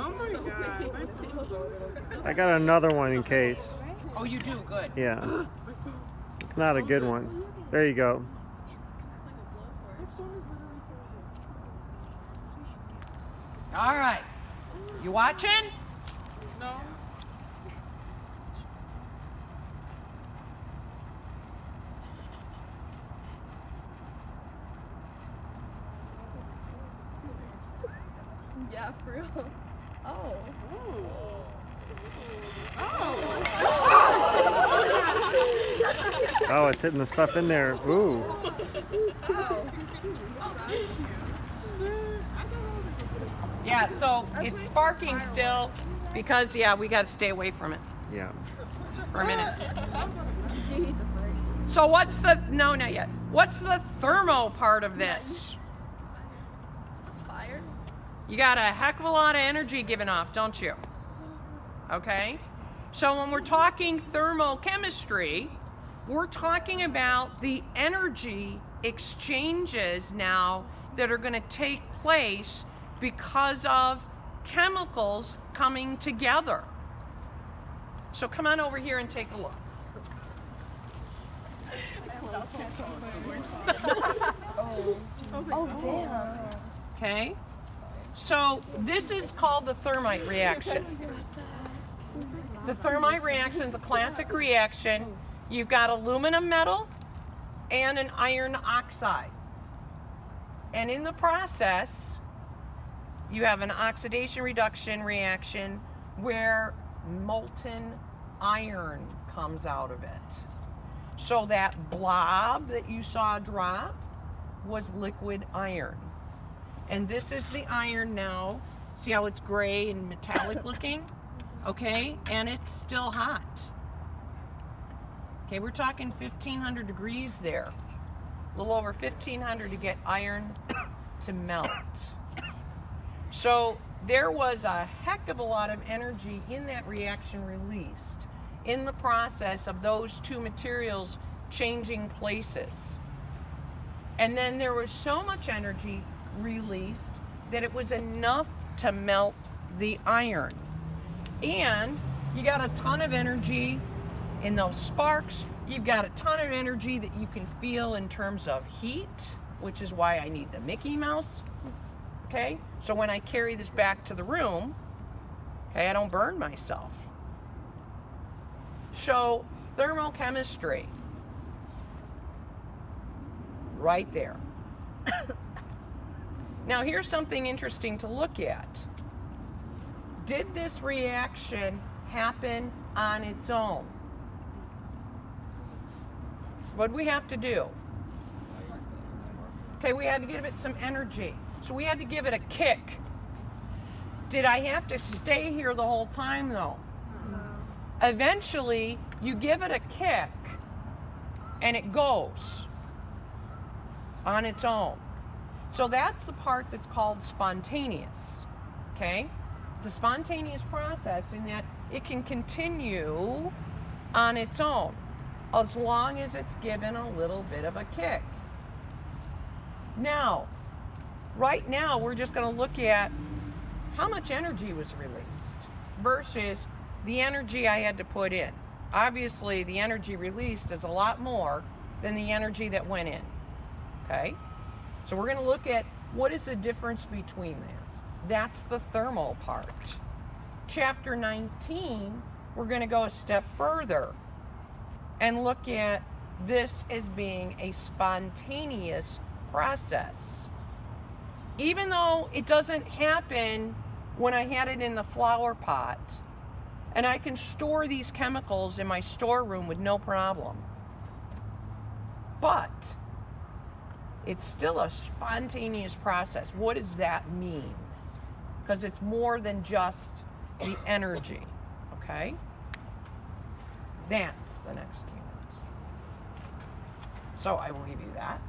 Oh my God. I got another one in case. Oh, you do? Good. Yeah. It's not a good one. There you go. All right. You watching? No. Yeah, for real. Oh. Oh, it's hitting the stuff in there. Ooh. Yeah, so it's sparking still because, yeah, we got to stay away from it Yeah. for a minute. Do you need the first? So what's the, no, not yet. What's the thermo part of this? Fire? You got a heck of a lot of energy given off, don't you? Okay? So when we're talking thermochemistry, we're talking about the energy exchanges now that are going to take place because of chemicals coming together. So come on over here and take a look. Oh, damn. Okay? So this is called the thermite reaction. The thermite reaction is a classic reaction. You've got aluminum metal and an iron oxide. And in the process, you have an oxidation reduction reaction where molten iron comes out of it. So that blob that you saw drop was liquid iron. And this is the iron now. See how it's gray and metallic looking? Okay, and it's still hot. Okay, we're talking 1500 degrees there. A little over 1500 to get iron to melt. So there was a heck of a lot of energy in that reaction released in the process of those two materials changing places. And then there was so much energy released that it was enough to melt the iron. And you got a ton of energy in those sparks. You've got a ton of energy that you can feel in terms of heat, which is why I need the Mickey Mouse. Okay? So when I carry this back to the room, okay, I don't burn myself. So thermochemistry, right there. Now here's something interesting to look at. Did this reaction happen on its own? What do we have to do? Okay, we had to give it some energy. So we had to give it a kick. Did I have to stay here the whole time though? Eventually, you give it a kick and it goes on its own. So that's the part that's called spontaneous. Okay? It's a spontaneous process in that it can continue on its own as long as it's given a little bit of a kick. Now, right now, we're just going to look at how much energy was released versus the energy I had to put in. Obviously, the energy released is a lot more than the energy that went in. Okay? So we're going to look at what is the difference between that. That's the thermal part. Chapter 19, we're going to go a step further and look at this as being a spontaneous process. Even though it doesn't happen when I had it in the flower pot, and I can store these chemicals in my storeroom with no problem. But it's still a spontaneous process. What does that mean? Because it's more than just the energy, okay? That's the next unit. So I will give you that.